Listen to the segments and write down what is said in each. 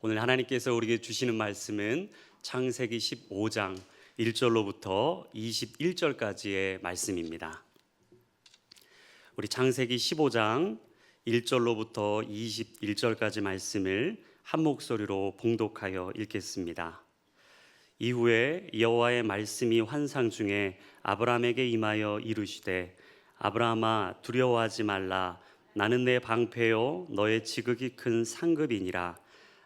오늘 하나님께서 우리에게 주시는 말씀은 창세기 15장 1절로부터 21절까지의 말씀입니다. 우리 창세기 15장 1절로부터 21절까지 말씀을 한 목소리로 봉독하여 읽겠습니다. 이후에 여호와의 말씀이 환상 중에 아브라함에게 임하여 이르시되 아브라함아 두려워하지 말라. 나는 내 방패요 너의 지극히 큰 상급이니라.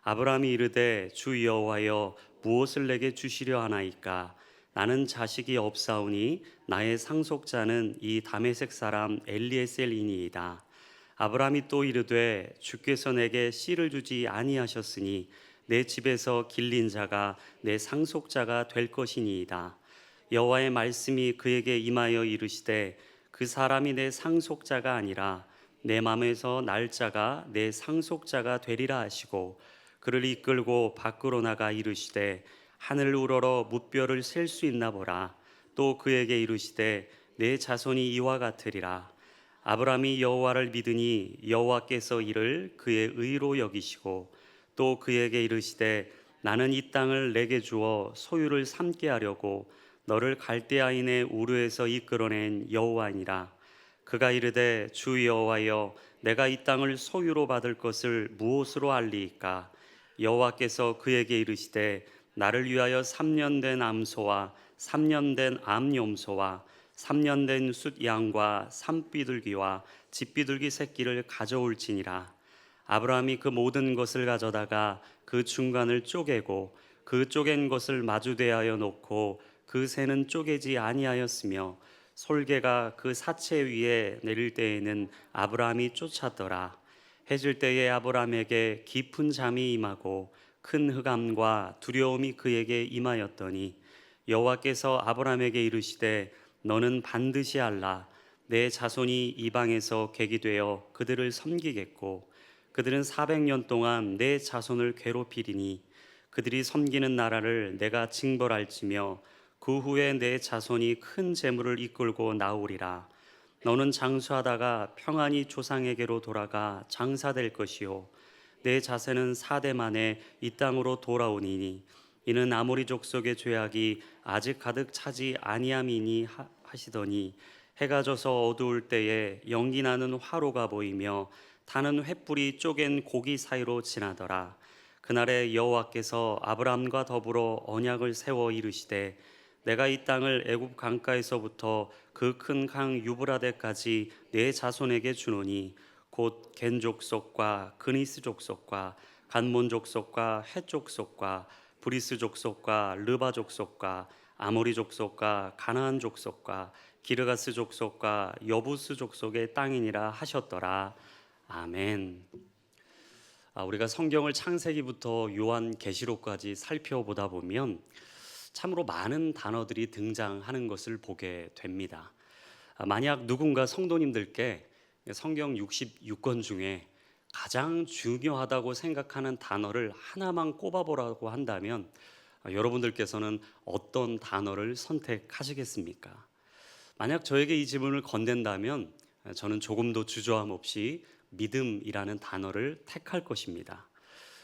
아브라함이 이르되 주 여호와여 무엇을 내게 주시려 하나이까? 나는 자식이 없사오니 나의 상속자는 이 다메섹 사람 엘리에셀이니이다. 아브라함이 또 이르되 주께서 내게 씨를 주지 아니하셨으니 내 집에서 길린 자가 내 상속자가 될 것이니이다. 여호와의 말씀이 그에게 임하여 이르시되 그 사람이 내 상속자가 아니라 내 맘에서 날 자가 내 상속자가 되리라 하시고 그를 이끌고 밖으로 나가 이르시되 하늘을 우러러 무뼈를 셀 수 있나 보라. 또 그에게 이르시되 내 자손이 이와 같으리라. 아브라함이 여호와를 믿으니 여호와께서 이를 그의 의로 여기시고 또 그에게 이르시되 나는 이 땅을 내게 주어 소유를 삼게 하려고 너를 갈대아인의 우르에서 이끌어낸 여호와니라. 그가 이르되 주 여호와여 내가 이 땅을 소유로 받을 것을 무엇으로 알리이까? 여호와께서 그에게 이르시되 나를 위하여 3년 된 암소와 3년 된 암염소와 3년 된 숫양과 산비둘기와 집비둘기 새끼를 가져올지니라. 아브라함이 그 모든 것을 가져다가 그 중간을 쪼개고 그 쪼갠 것을 마주대하여 놓고 그 새는 쪼개지 아니하였으며 솔개가 그 사체 위에 내릴 때에는 아브라함이 쫓았더라. 해질 때에 아브라함에게 깊은 잠이 임하고 큰 흑암과 두려움이 그에게 임하였더니 여호와께서 아브라함에게 이르시되 너는 반드시 알라. 내 자손이 이방에서 객이 되어 그들을 섬기겠고 그들은 400년 동안 내 자손을 괴롭히리니 그들이 섬기는 나라를 내가 징벌할지며 그 후에 내 자손이 큰 재물을 이끌고 나오리라. 너는 장수하다가 평안히 조상에게로 돌아가 장사될 것이요 내 자세는 4대 만에 이 땅으로 돌아오니니 이는 아모리 족속의 죄악이 아직 가득 차지 아니함이니 하시더니 해가 져서 어두울 때에 연기 나는 화로가 보이며 타는 횃불이 쪼갠 고기 사이로 지나더라. 그날에 여호와께서 아브라함과 더불어 언약을 세워 이르시되 내가 이 땅을 애굽 강가에서부터 그 큰 강 유브라데까지 내 자손에게 주노니 곧 겐 족속과 그니스 족속과 간몬 족속과 헷 족속과 브리스 족속과 르바 족속과 아모리 족속과 가나안 족속과 기르가스 족속과 여부스 족속의 땅이니라 하셨더라. 아멘. 우리가 성경을 창세기부터 요한계시록까지 살펴보다 보면 참으로 많은 단어들이 등장하는 것을 보게 됩니다. 만약 누군가 성도님들께 성경 66권 중에 가장 중요하다고 생각하는 단어를 하나만 꼽아보라고 한다면 여러분들께서는 어떤 단어를 선택하시겠습니까? 만약 저에게 이 질문을 건넨다면 저는 조금도 주저함 없이 믿음이라는 단어를 택할 것입니다.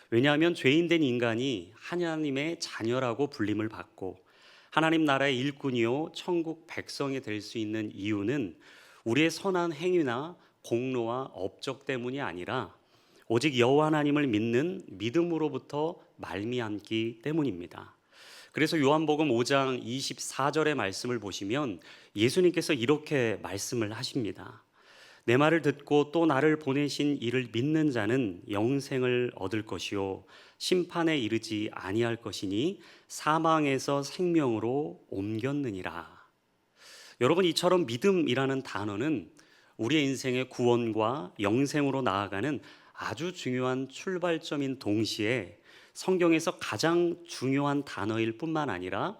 왜냐하면 죄인된 인간이 하나님의 자녀라고 불림을 받고 하나님 나라의 일꾼이요 천국 백성이 될 수 있는 이유는 우리의 선한 행위나 공로와 업적 때문이 아니라 오직 여호와 하나님을 믿는 믿음으로부터 말미암기 때문입니다. 그래서 요한복음 5장 24절의 말씀을 보시면 예수님께서 이렇게 말씀을 하십니다. 내 말을 듣고 또 나를 보내신 이를 믿는 자는 영생을 얻을 것이요 심판에 이르지 아니할 것이니 사망에서 생명으로 옮겼느니라. 여러분, 이처럼 믿음이라는 단어는 우리의 인생의 구원과 영생으로 나아가는 아주 중요한 출발점인 동시에 성경에서 가장 중요한 단어일 뿐만 아니라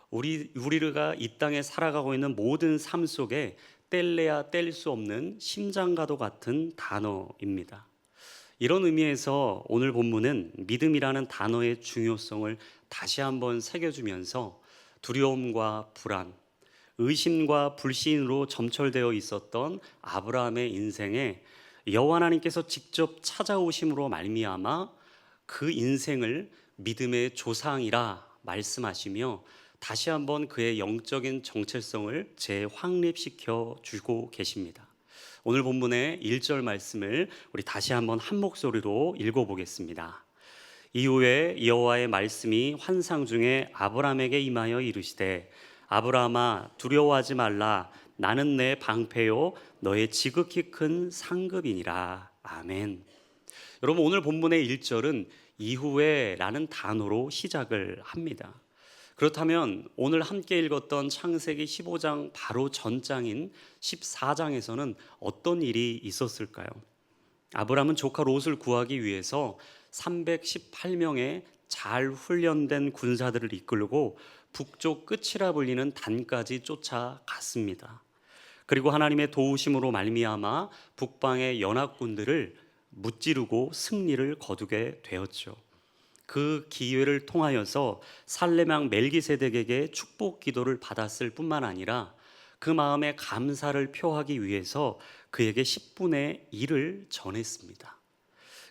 우리가 이 땅에 살아가고 있는 모든 삶 속에 뗄래야 뗄 수 없는 심장과도 같은 단어입니다. 이런 의미에서 오늘 본문은 믿음이라는 단어의 중요성을 다시 한번 새겨주면서 두려움과 불안, 의심과 불신으로 점철되어 있었던 아브라함의 인생에 여호와 하나님께서 직접 찾아오심으로 말미암아 그 인생을 믿음의 조상이라 말씀하시며 다시 한번 그의 영적인 정체성을 재확립시켜 주고 계십니다. 오늘 본문의 1절 말씀을 우리 다시 한번 한 목소리로 읽어보겠습니다. 이후에 여호와의 말씀이 환상 중에 아브라함에게 임하여 이르시되 아브라함아 두려워하지 말라 나는 내 방패요 너의 지극히 큰 상급이니라. 아멘. 여러분, 오늘 본문의 1절은 이후에 라는 단어로 시작을 합니다. 그렇다면 오늘 함께 읽었던 창세기 15장 바로 전장인 14장에서는 어떤 일이 있었을까요? 아브라함은 조카 롯을 구하기 위해서 318명의 잘 훈련된 군사들을 이끌고 북쪽 끝이라 불리는 단까지 쫓아갔습니다. 그리고 하나님의 도우심으로 말미암아 북방의 연합군들을 무찌르고 승리를 거두게 되었죠. 그 기회를 통하여서 살레망 멜기세덱에게 축복 기도를 받았을 뿐만 아니라 그 마음에 감사를 표하기 위해서 그에게 10분의 1을 전했습니다.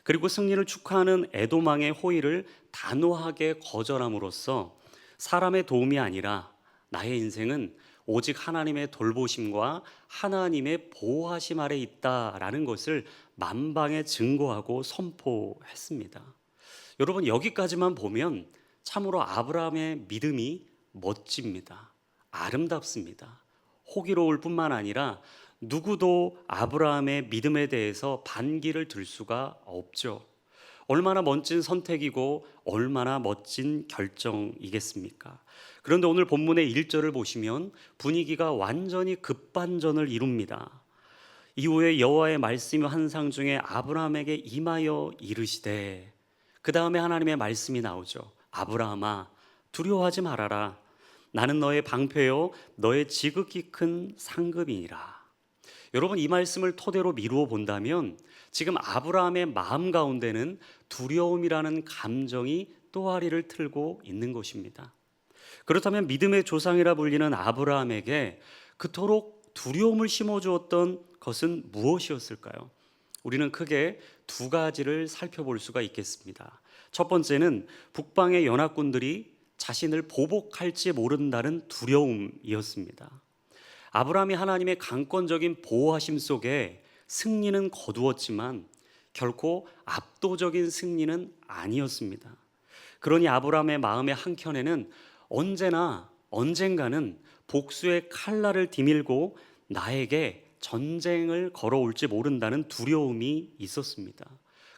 그리고 승리를 축하하는 에돔왕의 호의를 단호하게 거절함으로써 사람의 도움이 아니라 나의 인생은 오직 하나님의 돌보심과 하나님의 보호하심 아래 있다라는 것을 만방에 증거하고 선포했습니다. 여러분, 여기까지만 보면 참으로 아브라함의 믿음이 멋집니다. 아름답습니다. 호기로울 뿐만 아니라 누구도 아브라함의 믿음에 대해서 반기를 들 수가 없죠. 얼마나 멋진 선택이고 얼마나 멋진 결정이겠습니까? 그런데 오늘 본문의 1절을 보시면 분위기가 완전히 급반전을 이룹니다. 이후에 여호와의 말씀이 환상 중에 아브라함에게 임하여 이르시되, 그 다음에 하나님의 말씀이 나오죠. 아브라함아 두려워하지 말아라 나는 너의 방패요 너의 지극히 큰 상급이니라. 여러분, 이 말씀을 토대로 미루어 본다면 지금 아브라함의 마음 가운데는 두려움이라는 감정이 또아리를 틀고 있는 것입니다. 그렇다면 믿음의 조상이라 불리는 아브라함에게 그토록 두려움을 심어주었던 것은 무엇이었을까요? 우리는 크게 두 가지를 살펴볼 수가 있겠습니다. 첫 번째는 북방의 연합군들이 자신을 보복할지 모른다는 두려움이었습니다. 아브라함이 하나님의 강권적인 보호하심 속에 승리는 거두었지만 결코 압도적인 승리는 아니었습니다. 그러니 아브라함의 마음의 한켠에는 언젠가는 복수의 칼날을 디밀고 나에게 전쟁을 걸어올지 모른다는 두려움이 있었습니다.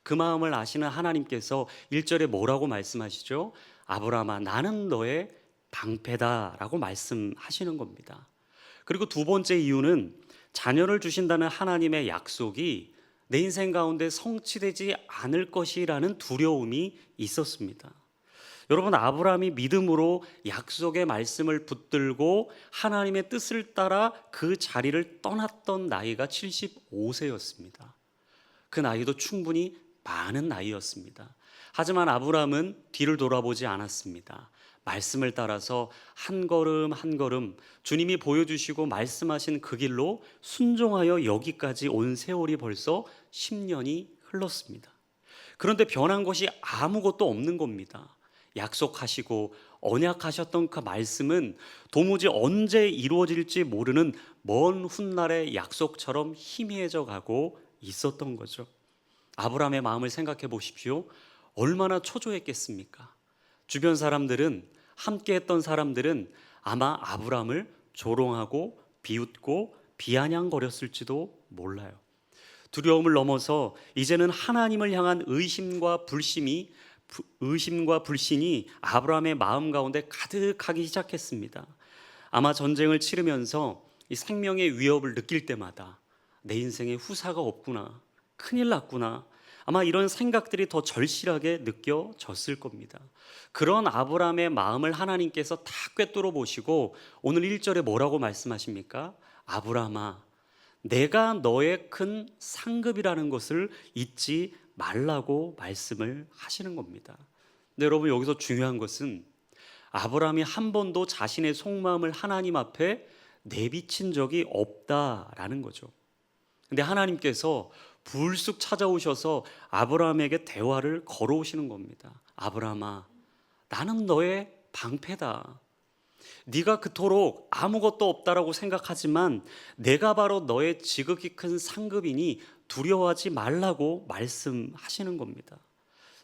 그 마음을 아시는 하나님께서 1절에 뭐라고 말씀하시죠? 아브라함아 나는 너의 방패다라고 말씀하시는 겁니다. 그리고 두 번째 이유는 자녀를 주신다는 하나님의 약속이 내 인생 가운데 성취되지 않을 것이라는 두려움이 있었습니다. 여러분, 아브라함이 믿음으로 약속의 말씀을 붙들고 하나님의 뜻을 따라 그 자리를 떠났던 나이가 75세였습니다. 그 나이도 충분히 많은 나이였습니다. 하지만 아브라함은 뒤를 돌아보지 않았습니다. 말씀을 따라서 한 걸음 한 걸음 주님이 보여주시고 말씀하신 그 길로 순종하여 여기까지 온 세월이 벌써 10년이 흘렀습니다. 그런데 변한 것이 아무것도 없는 겁니다. 약속하시고 언약하셨던 그 말씀은 도무지 언제 이루어질지 모르는 먼 훗날의 약속처럼 희미해져 가고 있었던 거죠. 아브라함의 마음을 생각해 보십시오. 얼마나 초조했겠습니까? 주변 사람들은, 함께 했던 사람들은 아마 아브라함을 조롱하고 비웃고 비아냥거렸을지도 몰라요. 두려움을 넘어서 이제는 하나님을 향한 의심과 불신이 아브라함의 마음 가운데 가득하기 시작했습니다. 아마 전쟁을 치르면서 이 생명의 위협을 느낄 때마다 내 인생에 후사가 없구나, 큰일 났구나, 아마 이런 생각들이 더 절실하게 느껴졌을 겁니다. 그런 아브라함의 마음을 하나님께서 다 꿰뚫어 보시고 오늘 1절에 뭐라고 말씀하십니까? 아브라함아 내가 너의 큰 상급이라는 것을 잊지 말라고 말씀을 하시는 겁니다. 근데 여러분, 여기서 중요한 것은 아브라함이 한 번도 자신의 속마음을 하나님 앞에 내비친 적이 없다라는 거죠. 근데 하나님께서 불쑥 찾아오셔서 아브라함에게 대화를 걸어오시는 겁니다. 아브라함아, 나는 너의 방패다. 네가 그토록 아무것도 없다라고 생각하지만 내가 바로 너의 지극히 큰 상급이니 두려워하지 말라고 말씀하시는 겁니다.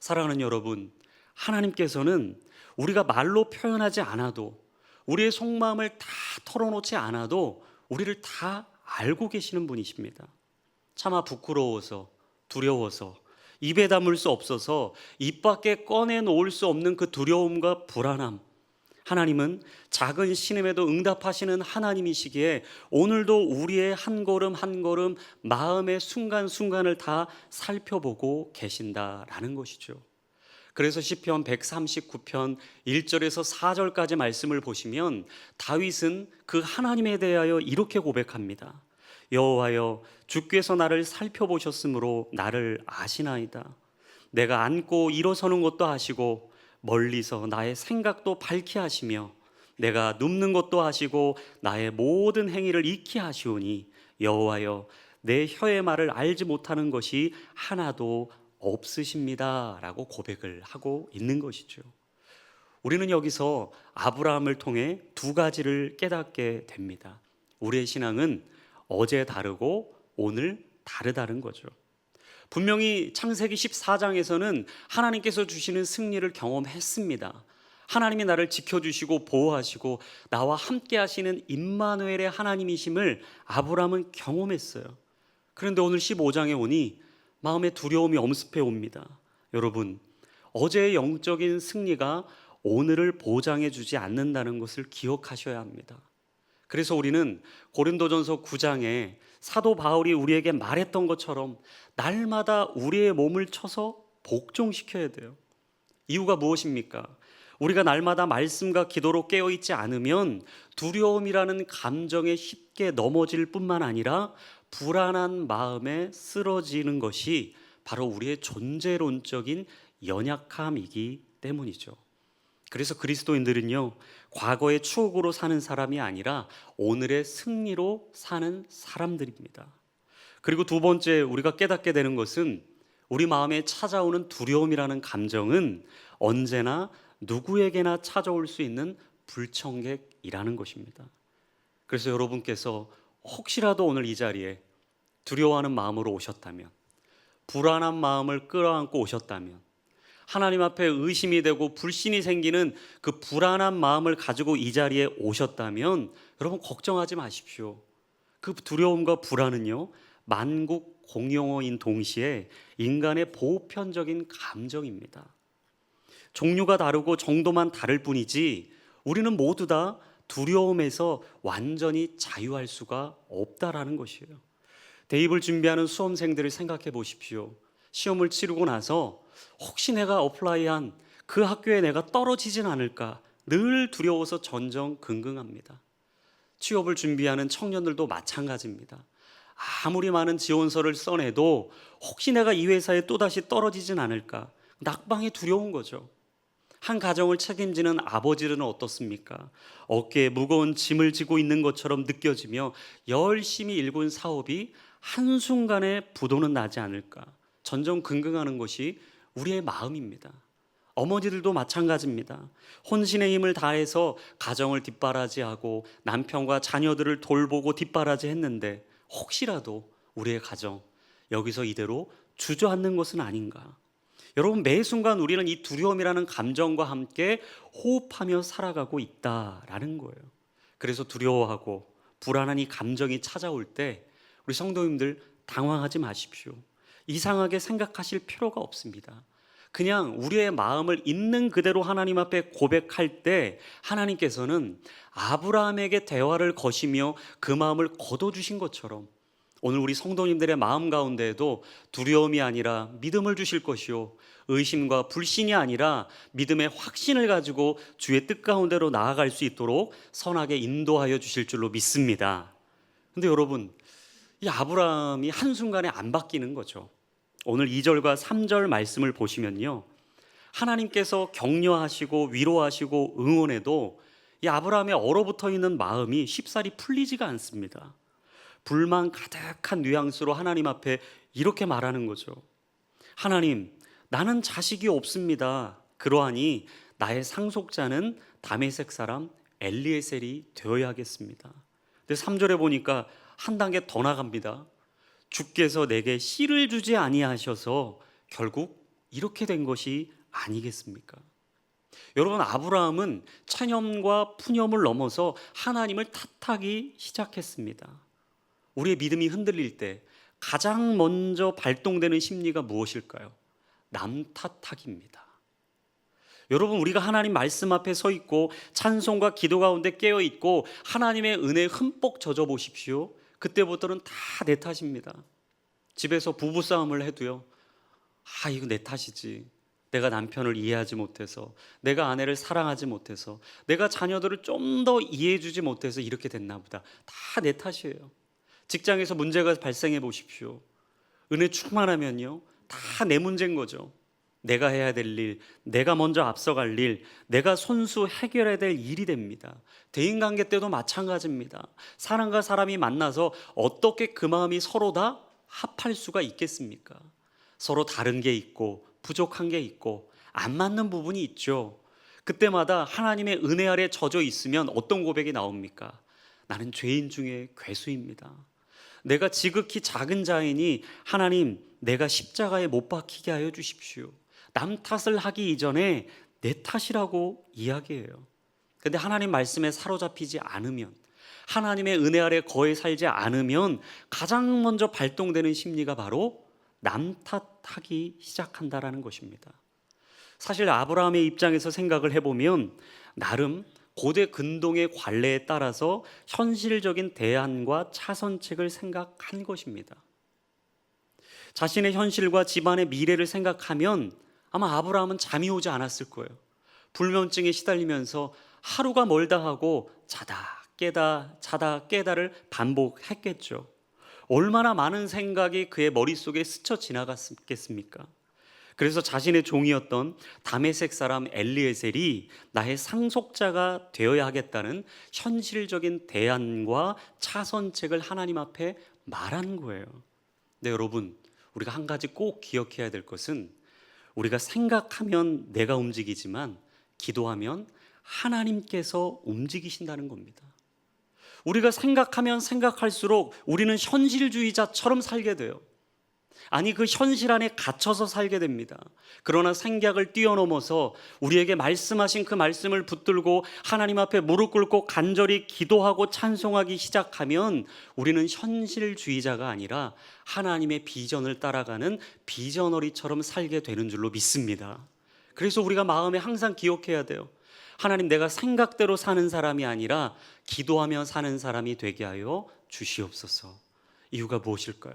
사랑하는 여러분, 하나님께서는 우리가 말로 표현하지 않아도, 우리의 속마음을 다 털어놓지 않아도 우리를 다 알고 계시는 분이십니다. 차마 부끄러워서, 두려워서, 입에 담을 수 없어서 입 밖에 꺼내놓을 수 없는 그 두려움과 불안함, 하나님은 작은 신음에도 응답하시는 하나님이시기에 오늘도 우리의 한 걸음 한 걸음, 마음의 순간순간을 다 살펴보고 계신다라는 것이죠. 그래서 시편 139편 1절에서 4절까지 말씀을 보시면 다윗은 그 하나님에 대하여 이렇게 고백합니다. 여호와여, 주께서 나를 살펴보셨으므로 나를 아시나이다. 내가 앉고 일어서는 것도 아시고 멀리서 나의 생각도 밝히 하시며 내가 눕는 것도 아시고 나의 모든 행위를 익히 하시오니 여호와여, 내 혀의 말을 알지 못하는 것이 하나도 없으십니다 라고 고백을 하고 있는 것이죠. 우리는 여기서 아브라함을 통해 두 가지를 깨닫게 됩니다. 우리의 신앙은 어제 다르고 오늘 다르다는 거죠. 분명히 창세기 14장에서는 하나님께서 주시는 승리를 경험했습니다. 하나님이 나를 지켜주시고 보호하시고 나와 함께 하시는 임마누엘의 하나님이심을 아브라함은 경험했어요. 그런데 오늘 15장에 오니 마음에 두려움이 엄습해 옵니다. 여러분, 어제의 영적인 승리가 오늘을 보장해 주지 않는다는 것을 기억하셔야 합니다. 그래서 우리는 고린도전서 9장에 사도 바울이 우리에게 말했던 것처럼 날마다 우리의 몸을 쳐서 복종시켜야 돼요. 이유가 무엇입니까? 우리가 날마다 말씀과 기도로 깨어있지 않으면 두려움이라는 감정에 쉽게 넘어질 뿐만 아니라 불안한 마음에 쓰러지는 것이 바로 우리의 존재론적인 연약함이기 때문이죠. 그래서 그리스도인들은요, 과거의 추억으로 사는 사람이 아니라 오늘의 승리로 사는 사람들입니다. 그리고 두 번째 우리가 깨닫게 되는 것은 우리 마음에 찾아오는 두려움이라는 감정은 언제나 누구에게나 찾아올 수 있는 불청객이라는 것입니다. 그래서 여러분께서 혹시라도 오늘 이 자리에 두려워하는 마음으로 오셨다면, 불안한 마음을 끌어안고 오셨다면, 하나님 앞에 의심이 되고 불신이 생기는 그 불안한 마음을 가지고 이 자리에 오셨다면 여러분 걱정하지 마십시오. 그 두려움과 불안은요, 만국 공용어인 동시에 인간의 보편적인 감정입니다. 종류가 다르고 정도만 다를 뿐이지 우리는 모두 다 두려움에서 완전히 자유할 수가 없다라는 것이에요. 대입을 준비하는 수험생들을 생각해 보십시오. 시험을 치르고 나서 혹시 내가 어플라이한 그 학교에 내가 떨어지진 않을까 늘 두려워서 전전긍긍합니다. 취업을 준비하는 청년들도 마찬가지입니다. 아무리 많은 지원서를 써내도 혹시 내가 이 회사에 또다시 떨어지진 않을까 낙방이 두려운 거죠. 한 가정을 책임지는 아버지는 어떻습니까? 어깨에 무거운 짐을 지고 있는 것처럼 느껴지며 열심히 일군 사업이 한순간에 부도는 나지 않을까 전전긍긍하는 것이 우리의 마음입니다. 어머니들도 마찬가지입니다. 혼신의 힘을 다해서 가정을 뒷바라지하고 남편과 자녀들을 돌보고 뒷바라지했는데 혹시라도 우리의 가정 여기서 이대로 주저앉는 것은 아닌가. 여러분, 매 순간 우리는 이 두려움이라는 감정과 함께 호흡하며 살아가고 있다라는 거예요. 그래서 두려워하고 불안한 이 감정이 찾아올 때 우리 성도님들 당황하지 마십시오. 이상하게 생각하실 필요가 없습니다. 그냥 우리의 마음을 있는 그대로 하나님 앞에 고백할 때 하나님께서는 아브라함에게 대화를 거시며 그 마음을 거둬주신 것처럼 오늘 우리 성도님들의 마음 가운데에도 두려움이 아니라 믿음을 주실 것이요, 의심과 불신이 아니라 믿음의 확신을 가지고 주의 뜻 가운데로 나아갈 수 있도록 선하게 인도하여 주실 줄로 믿습니다. 근데 여러분, 이 아브라함이 한순간에 안 바뀌는 거죠. 오늘 2절과 3절 말씀을 보시면요, 하나님께서 격려하시고 위로하시고 응원해도 이 아브라함의 얼어붙어 있는 마음이 쉽사리 풀리지가 않습니다. 불만 가득한 뉘앙스로 하나님 앞에 이렇게 말하는 거죠. 하나님, 나는 자식이 없습니다. 그러하니 나의 상속자는 다메섹 사람 엘리에셀이 되어야겠습니다. 근데 3절에 보니까 한 단계 더 나갑니다. 주께서 내게 씨를 주지 아니하셔서 결국 이렇게 된 것이 아니겠습니까? 여러분, 아브라함은 체념과 푸념을 넘어서 하나님을 탓하기 시작했습니다. 우리의 믿음이 흔들릴 때 가장 먼저 발동되는 심리가 무엇일까요? 남 탓하기입니다. 여러분, 우리가 하나님 말씀 앞에 서 있고 찬송과 기도 가운데 깨어 있고 하나님의 은혜에 흠뻑 젖어 보십시오. 그때부터는 다 내 탓입니다. 집에서 부부싸움을 해도요, 이거 내 탓이지. 내가 남편을 이해하지 못해서, 내가 아내를 사랑하지 못해서, 내가 자녀들을 좀 더 이해해 주지 못해서 이렇게 됐나 보다. 다 내 탓이에요. 직장에서 문제가 발생해 보십시오. 은혜 충만하면요, 다 내 문제인 거죠. 내가 해야 될 일, 내가 먼저 앞서갈 일, 내가 손수 해결해야 될 일이 됩니다. 대인관계 때도 마찬가지입니다. 사람과 사람이 만나서 어떻게 그 마음이 서로 다 합할 수가 있겠습니까? 서로 다른 게 있고 부족한 게 있고 안 맞는 부분이 있죠. 그때마다 하나님의 은혜 아래 젖어 있으면 어떤 고백이 나옵니까? 나는 죄인 중에 괴수입니다. 내가 지극히 작은 자이니 하나님, 내가 십자가에 못 박히게 하여 주십시오. 남 탓을 하기 이전에 내 탓이라고 이야기해요. 근데 하나님 말씀에 사로잡히지 않으면, 하나님의 은혜 아래 거해 살지 않으면 가장 먼저 발동되는 심리가 바로 남 탓하기 시작한다라는 것입니다. 사실 아브라함의 입장에서 생각을 해보면 나름 고대 근동의 관례에 따라서 현실적인 대안과 차선책을 생각한 것입니다. 자신의 현실과 집안의 미래를 생각하면 아마 아브라함은 잠이 오지 않았을 거예요. 불면증에 시달리면서 하루가 멀다 하고 자다 깨다 자다 깨다를 반복했겠죠. 얼마나 많은 생각이 그의 머릿속에 스쳐 지나갔겠습니까? 그래서 자신의 종이었던 다메섹 사람 엘리에셀이 나의 상속자가 되어야 하겠다는 현실적인 대안과 차선책을 하나님 앞에 말한 거예요. 근데 여러분, 우리가 한 가지 꼭 기억해야 될 것은 우리가 생각하면 내가 움직이지만 기도하면 하나님께서 움직이신다는 겁니다. 우리가 생각하면 생각할수록 우리는 현실주의자처럼 살게 돼요. 아니, 그 현실 안에 갇혀서 살게 됩니다. 그러나 생각을 뛰어넘어서 우리에게 말씀하신 그 말씀을 붙들고 하나님 앞에 무릎 꿇고 간절히 기도하고 찬송하기 시작하면 우리는 현실주의자가 아니라 하나님의 비전을 따라가는 비전어리처럼 살게 되는 줄로 믿습니다. 그래서 우리가 마음에 항상 기억해야 돼요. 하나님, 내가 생각대로 사는 사람이 아니라 기도하며 사는 사람이 되게 하여 주시옵소서. 이유가 무엇일까요?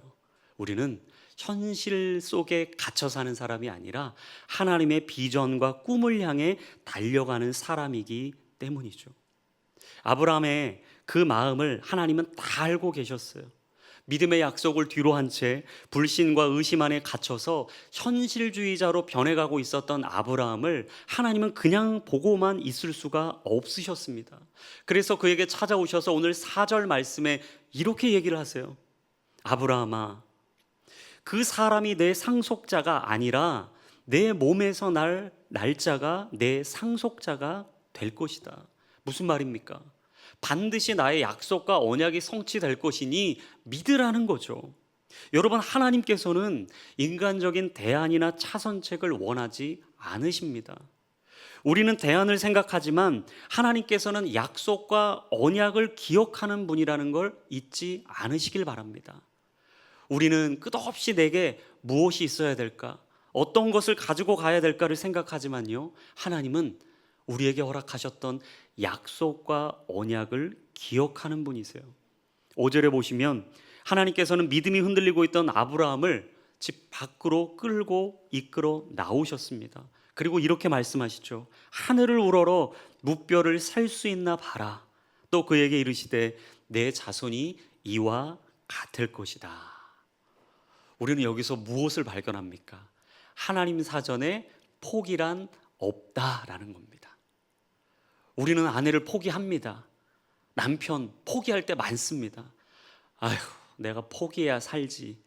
우리는 현실 속에 갇혀 사는 사람이 아니라 하나님의 비전과 꿈을 향해 달려가는 사람이기 때문이죠. 아브라함의 그 마음을 하나님은 다 알고 계셨어요. 믿음의 약속을 뒤로 한 채 불신과 의심 안에 갇혀서 현실주의자로 변해가고 있었던 아브라함을 하나님은 그냥 보고만 있을 수가 없으셨습니다. 그래서 그에게 찾아오셔서 오늘 4절 말씀에 이렇게 얘기를 하세요. 아브라함아, 그 사람이 내 상속자가 아니라 내 몸에서 날 날짜가 내 상속자가 될 것이다. 무슨 말입니까? 반드시 나의 약속과 언약이 성취될 것이니 믿으라는 거죠. 여러분, 하나님께서는 인간적인 대안이나 차선책을 원하지 않으십니다. 우리는 대안을 생각하지만 하나님께서는 약속과 언약을 기억하는 분이라는 걸 잊지 않으시길 바랍니다. 우리는 끝없이 내게 무엇이 있어야 될까? 어떤 것을 가지고 가야 될까를 생각하지만요, 하나님은 우리에게 허락하셨던 약속과 언약을 기억하는 분이세요. 5절에 보시면 하나님께서는 믿음이 흔들리고 있던 아브라함을 집 밖으로 끌고 이끌어 나오셨습니다. 그리고 이렇게 말씀하시죠. 하늘을 우러러 무뼈를 살 수 있나 봐라. 또 그에게 이르시되 내 자손이 이와 같을 것이다. 우리는 여기서 무엇을 발견합니까? 하나님 사전에 포기란 없다라는 겁니다. 우리는 아내를 포기합니다. 남편 포기할 때 많습니다. 아휴, 내가 포기해야 살지.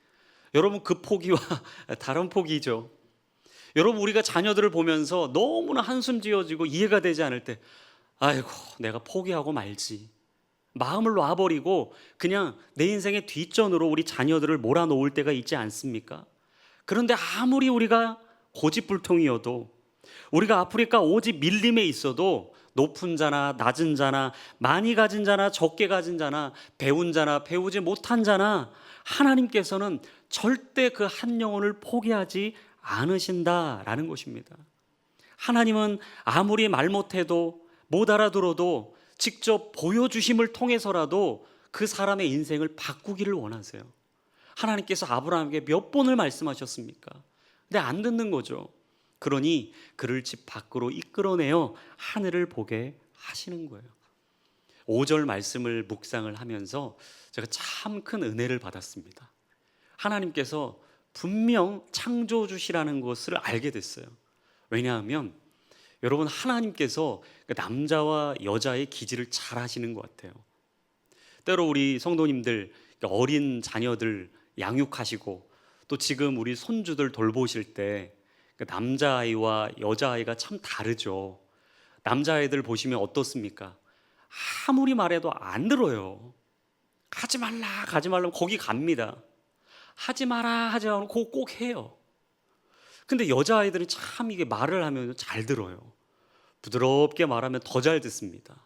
여러분, 그 포기와 다른 포기죠. 여러분, 우리가 자녀들을 보면서 너무나 한숨 지어지고 이해가 되지 않을 때, 아이고, 내가 포기하고 말지, 마음을 놔버리고 그냥 내 인생의 뒷전으로 우리 자녀들을 몰아놓을 때가 있지 않습니까? 그런데 아무리 우리가 고집불통이어도, 우리가 아프리카 오직 밀림에 있어도 높은 자나 낮은 자나 많이 가진 자나 적게 가진 자나 배운 자나 배우지 못한 자나 하나님께서는 절대 그 한 영혼을 포기하지 않으신다라는 것입니다. 하나님은 아무리 말 못해도 못 알아들어도 직접 보여주심을 통해서라도 그 사람의 인생을 바꾸기를 원하세요. 하나님께서 아브라함에게 몇 번을 말씀하셨습니까? 근데 안 듣는 거죠. 그러니 그를 집 밖으로 이끌어내어 하늘을 보게 하시는 거예요. 5절 말씀을 묵상을 하면서 제가 참 큰 은혜를 받았습니다. 하나님께서 분명 창조주시라는 것을 알게 됐어요. 왜냐하면 여러분, 하나님께서 남자와 여자의 기질을 잘 아시는 것 같아요. 때로 우리 성도님들 어린 자녀들 양육하시고 또 지금 우리 손주들 돌보실 때 남자아이와 여자아이가 참 다르죠. 남자아이들 보시면 어떻습니까? 아무리 말해도 안 들어요. 가지 말라 가지 말라면 거기 갑니다. 하지 마라 하지 말라면 그거 꼭 해요. 근데 여자아이들은 참 이게 말을 하면 잘 들어요. 부드럽게 말하면 더 잘 듣습니다.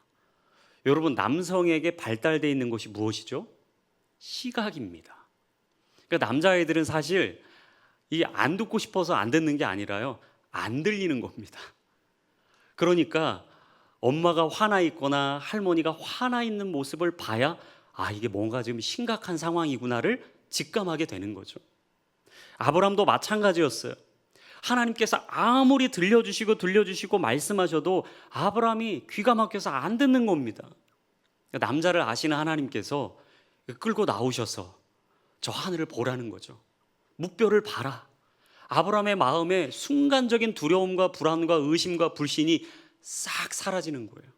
여러분, 남성에게 발달되어 있는 것이 무엇이죠? 시각입니다. 그러니까 남자아이들은 사실 이 안 듣고 싶어서 안 듣는 게 아니라요, 안 들리는 겁니다. 그러니까 엄마가 화나 있거나 할머니가 화나 있는 모습을 봐야 이게 뭔가 지금 심각한 상황이구나를 직감하게 되는 거죠. 아브라함도 마찬가지였어요. 하나님께서 아무리 들려주시고 말씀하셔도 아브라함이 귀가 막혀서 안 듣는 겁니다. 남자를 아시는 하나님께서 끌고 나오셔서 저 하늘을 보라는 거죠. 묵별을 봐라. 아브라함의 마음에 순간적인 두려움과 불안과 의심과 불신이 싹 사라지는 거예요.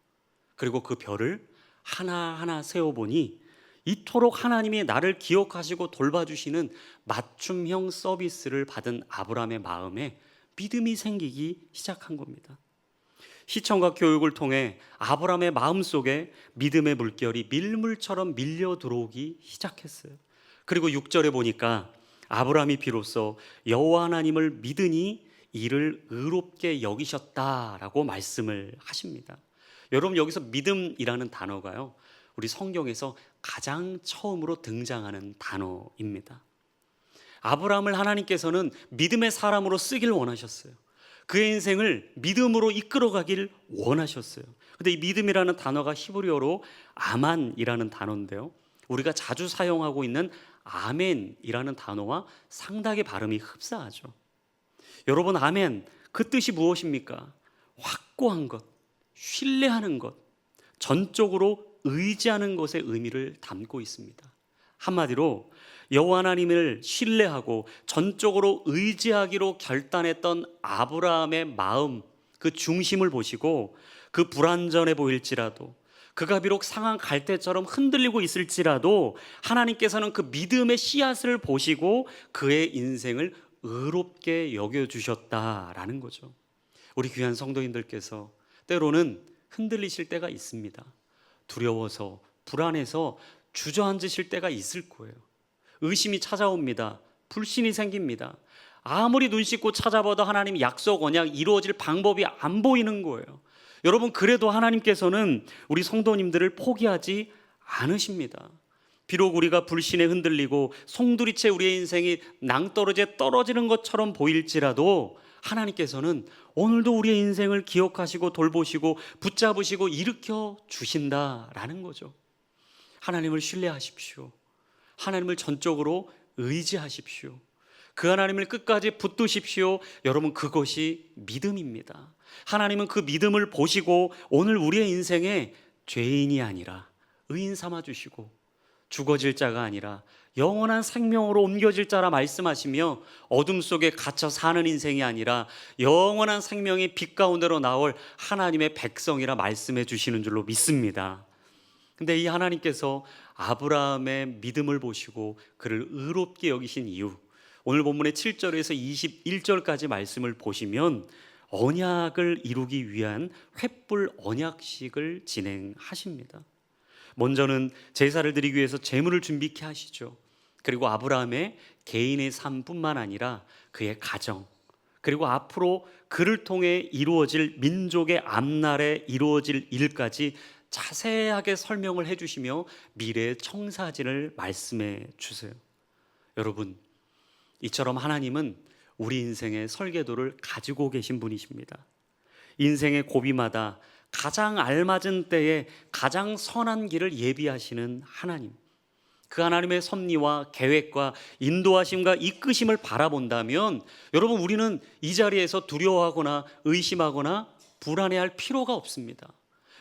그리고 그 별을 하나하나 세어보니 이토록 하나님이 나를 기억하시고 돌봐주시는 맞춤형 서비스를 받은 아브라함의 마음에 믿음이 생기기 시작한 겁니다. 시청과 교육을 통해 아브라함의 마음속에 믿음의 물결이 밀물처럼 밀려 들어오기 시작했어요. 그리고 6절에 보니까 아브라함이 비로소 여호와 하나님을 믿으니 이를 의롭게 여기셨다라고 말씀을 하십니다. 여러분, 여기서 믿음이라는 단어가요, 우리 성경에서 가장 처음으로 등장하는 단어입니다. 아브라함을 하나님께서는 믿음의 사람으로 쓰길 원하셨어요. 그의 인생을 믿음으로 이끌어가길 원하셨어요. 근데 이 믿음이라는 단어가 히브리어로 아만이라는 단어인데요, 우리가 자주 사용하고 있는 아멘이라는 단어와 상당히 발음이 흡사하죠. 여러분, 아멘, 그 뜻이 무엇입니까? 확고한 것, 신뢰하는 것, 전적으로 의지하는 것의 의미를 담고 있습니다. 한마디로 여호와 하나님을 신뢰하고 전적으로 의지하기로 결단했던 아브라함의 마음, 그 중심을 보시고 그 불완전해 보일지라도, 그가 비록 상한 갈대처럼 흔들리고 있을지라도 하나님께서는 그 믿음의 씨앗을 보시고 그의 인생을 의롭게 여겨주셨다라는 거죠. 우리 귀한 성도님들께서 때로는 흔들리실 때가 있습니다. 두려워서, 불안해서 주저앉으실 때가 있을 거예요. 의심이 찾아옵니다. 불신이 생깁니다. 아무리 눈 씻고 찾아봐도 하나님 약속 언약 이루어질 방법이 안 보이는 거예요. 여러분, 그래도 하나님께서는 우리 성도님들을 포기하지 않으십니다. 비록 우리가 불신에 흔들리고 송두리째 우리의 인생이 낭떠러지에 떨어지는 것처럼 보일지라도 하나님께서는 오늘도 우리의 인생을 기억하시고 돌보시고 붙잡으시고 일으켜 주신다라는 거죠. 하나님을 신뢰하십시오. 하나님을 전적으로 의지하십시오. 그 하나님을 끝까지 붙드십시오. 여러분, 그것이 믿음입니다. 하나님은 그 믿음을 보시고 오늘 우리의 인생에 죄인이 아니라 의인 삼아주시고 죽어질 자가 아니라 영원한 생명으로 옮겨질 자라 말씀하시며 어둠 속에 갇혀 사는 인생이 아니라 영원한 생명의 빛 가운데로 나올 하나님의 백성이라 말씀해 주시는 줄로 믿습니다. 근데 이 하나님께서 아브라함의 믿음을 보시고 그를 의롭게 여기신 이유, 오늘 본문의 7절에서 21절까지 말씀을 보시면 언약을 이루기 위한 횃불 언약식을 진행하십니다. 먼저는 제사를 드리기 위해서 제물을 준비케 하시죠. 그리고 아브라함의 개인의 삶뿐만 아니라 그의 가정, 그리고 앞으로 그를 통해 이루어질 민족의 앞날에 이루어질 일까지 자세하게 설명을 해주시며 미래의 청사진을 말씀해 주세요. 여러분, 이처럼 하나님은 우리 인생의 설계도를 가지고 계신 분이십니다. 인생의 고비마다 가장 알맞은 때에 가장 선한 길을 예비하시는 하나님, 그 하나님의 섭리와 계획과 인도하심과 이끄심을 바라본다면 여러분, 우리는 이 자리에서 두려워하거나 의심하거나 불안해할 필요가 없습니다.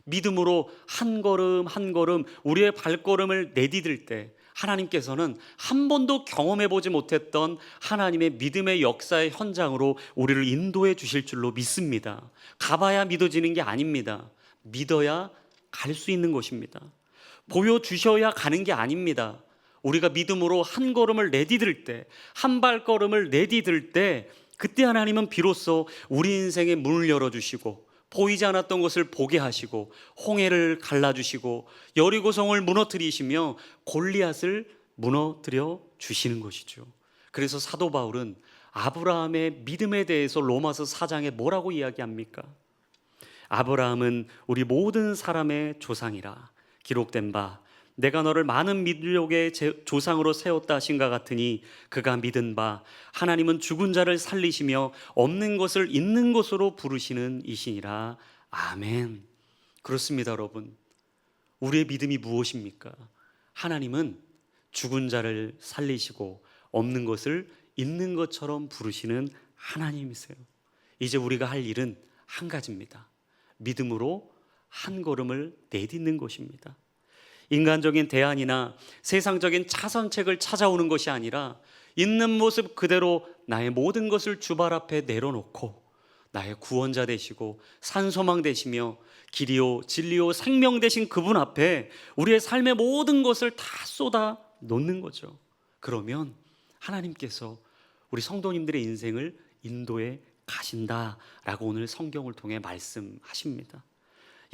믿음으로 한 걸음 한 걸음 우리의 발걸음을 내디딜 때 하나님께서는 한 번도 경험해 보지 못했던 하나님의 믿음의 역사의 현장으로 우리를 인도해 주실 줄로 믿습니다. 가봐야 믿어지는 게 아닙니다. 믿어야 갈 수 있는 것입니다. 보여주셔야 가는 게 아닙니다. 우리가 믿음으로 한 걸음을 내디딜 때, 한 발걸음을 내디딜 때, 그때 하나님은 비로소 우리 인생의 문을 열어주시고 보이지 않았던 것을 보게 하시고 홍해를 갈라주시고 여리고성을 무너뜨리시며 골리앗을 무너뜨려 주시는 것이죠. 그래서 사도 바울은 아브라함의 믿음에 대해서 로마서 4장에 뭐라고 이야기합니까? 아브라함은 우리 모든 사람의 조상이라 기록된 바 내가 너를 많은 민족의 조상으로 세웠다 하신가 같으니 그가 믿은 바 하나님은 죽은 자를 살리시며 없는 것을 있는 것으로 부르시는 이시니라. 아멘. 그렇습니다, 여러분. 우리의 믿음이 무엇입니까? 하나님은 죽은 자를 살리시고 없는 것을 있는 것처럼 부르시는 하나님이세요. 이제 우리가 할 일은 한 가지입니다. 믿음으로 한 걸음을 내딛는 것입니다. 인간적인 대안이나 세상적인 차선책을 찾아오는 것이 아니라 있는 모습 그대로 나의 모든 것을 주발 앞에 내려놓고 나의 구원자 되시고 산소망 되시며 길이요 진리요 생명 되신 그분 앞에 우리의 삶의 모든 것을 다 쏟아 놓는 거죠. 그러면 하나님께서 우리 성도님들의 인생을 인도해 가신다라고 오늘 성경을 통해 말씀하십니다.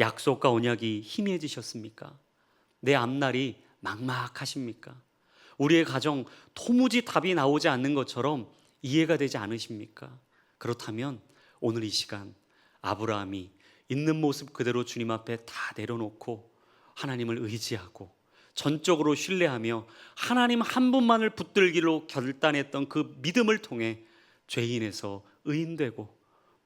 약속과 언약이 희미해지셨습니까? 내 앞날이 막막하십니까? 우리의 가정 도무지 답이 나오지 않는 것처럼 이해가 되지 않으십니까? 그렇다면 오늘 이 시간 아브라함이 있는 모습 그대로 주님 앞에 다 내려놓고 하나님을 의지하고 전적으로 신뢰하며 하나님 한 분만을 붙들기로 결단했던 그 믿음을 통해 죄인에서 의인되고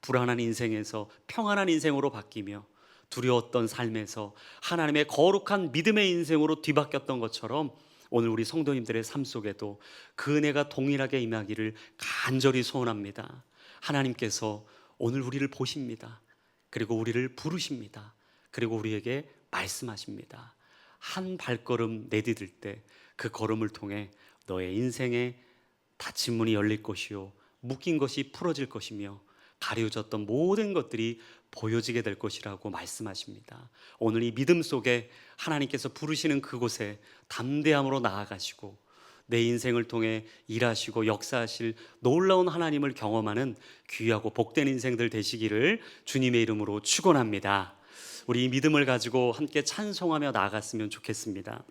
불안한 인생에서 평안한 인생으로 바뀌며 두려웠던 삶에서 하나님의 거룩한 믿음의 인생으로 뒤바뀌었던 것처럼 오늘 우리 성도님들의 삶 속에도 그 은혜가 동일하게 임하기를 간절히 소원합니다. 하나님께서 오늘 우리를 보십니다. 그리고 우리를 부르십니다. 그리고 우리에게 말씀하십니다. 한 발걸음 내디딜 때 그 걸음을 통해 너의 인생에 닫힌 문이 열릴 것이요 묶인 것이 풀어질 것이며 가려졌던 모든 것들이 보여지게 될 것이라고 말씀하십니다. 오늘 이 믿음 속에 하나님께서 부르시는 그곳에 담대함으로 나아가시고 내 인생을 통해 일하시고 역사하실 놀라운 하나님을 경험하는 귀하고 복된 인생들 되시기를 주님의 이름으로 축원합니다. 우리 이 믿음을 가지고 함께 찬송하며 나아갔으면 좋겠습니다.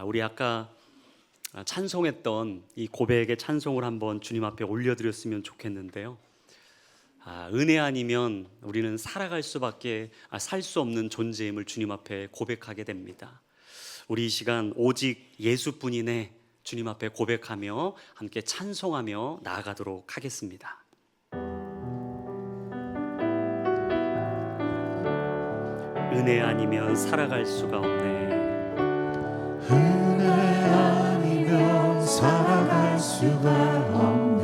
우리 아까 찬송했던 이 고백의 찬송을 한번 주님 앞에 올려드렸으면 좋겠는데요. 은혜 아니면 우리는 살아갈 수밖에 살 수 없는 존재임을 주님 앞에 고백하게 됩니다. 우리 이 시간 오직 예수뿐이네 주님 앞에 고백하며 함께 찬송하며 나아가도록 하겠습니다. 은혜 아니면 살아갈 수가 없네. 은혜 아니면 살아갈 수가 없네.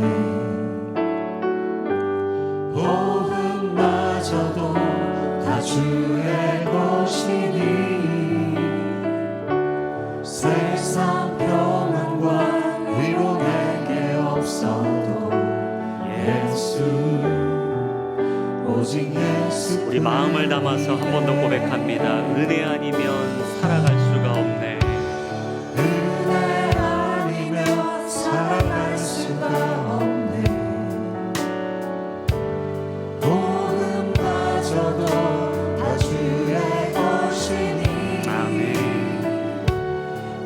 복음마저도 다 주의 것이니 세상 평안과 위로 내게 없어도 예수 오직 예수 우리 마음을 담아서 한 번 더 고백합니다. 은혜 아니면 살아갈 수가 없네. 은혜 아니면 살아갈 수가 없네. 복음마저도 다 주의 것이니 아멘.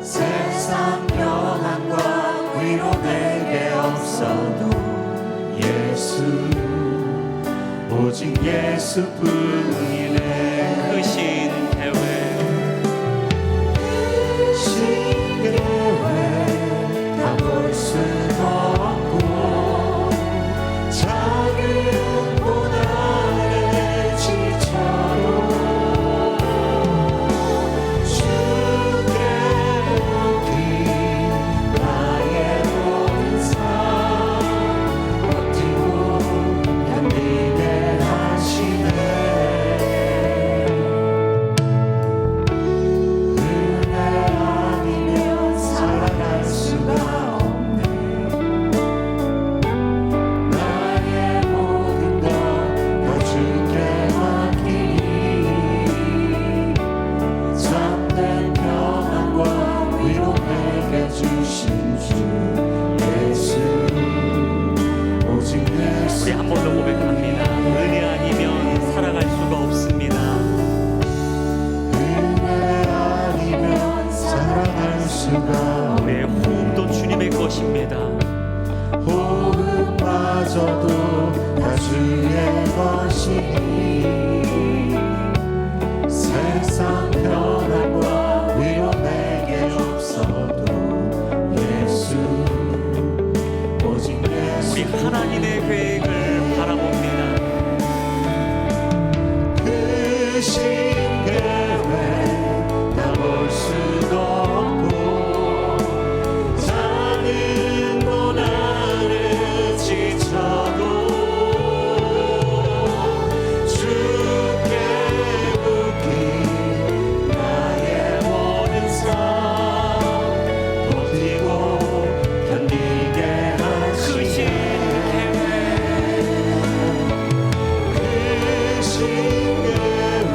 세상 평안과 위로 내게 없어도 예수 오직 예수뿐이네. 크신 계획 크신 계획 다 볼 수도 없고 작은 고난에 지쳐도 주께 묻기 나의 모든 삶 버티고 견디게 하시네. 은혜 아니면 살아갈 수가 없네. 나의 모든 것 다 주께 맡기니 참된 평안과 위로 내게 주신 주 예수 오직 예수 우리 한 번 더 고백합니다. 은혜 아니면 살아갈 수가 없습니다. 은혜 아니면 살아갈 수가 없네. 우리의 호흡도 주님의 것입니다. 호흡마저도 다 주의 것이니 세상 평안과 위로 내게 없어도 예수 오직 예수 우리 하나님의 계획을 바라봅니다. 크신 계획 다 볼 수도 없고 작은 고난에 지쳐도 주께 묻기 나의 모든 삶 버티고 견디게 크신 하시네. 계획 크신 계획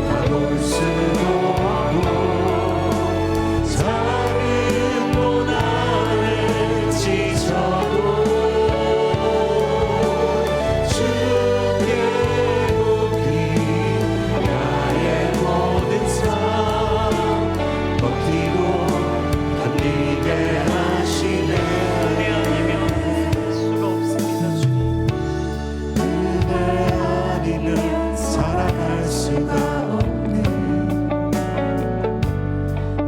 다 볼 수도 없고 작은 고난에 지쳐도 주께 묻기 나의 모든 삶 버티고 견디게 하시네. 은혜 아니면 살 수가 없습니다. 주님. 은혜 아니면 살아갈 수가 없네.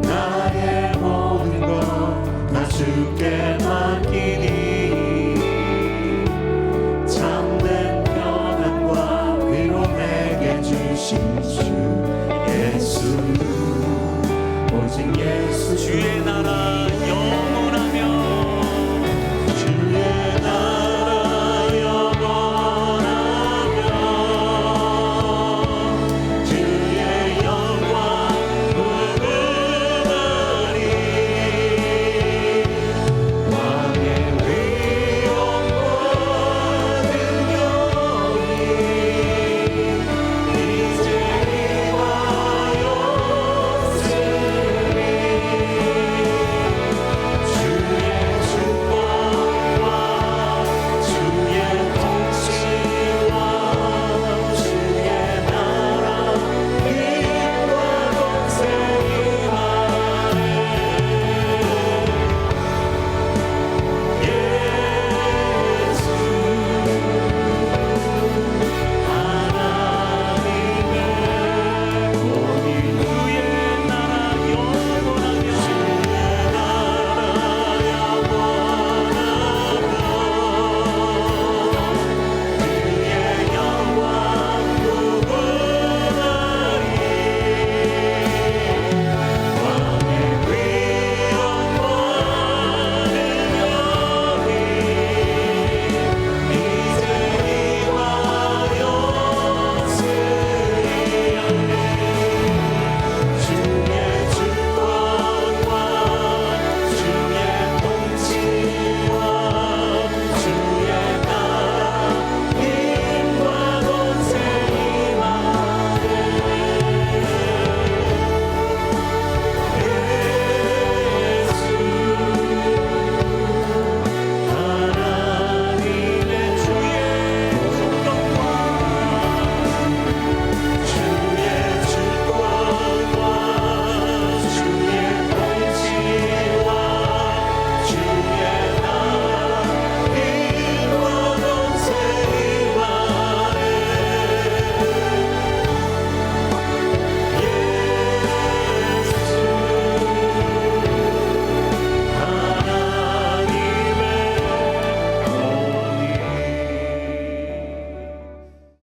나의 모든 것 다 주께 맡기니 참된 평안과 위로 내게 주신 주 예수 오직 예수 주의 나라 영원하며 주의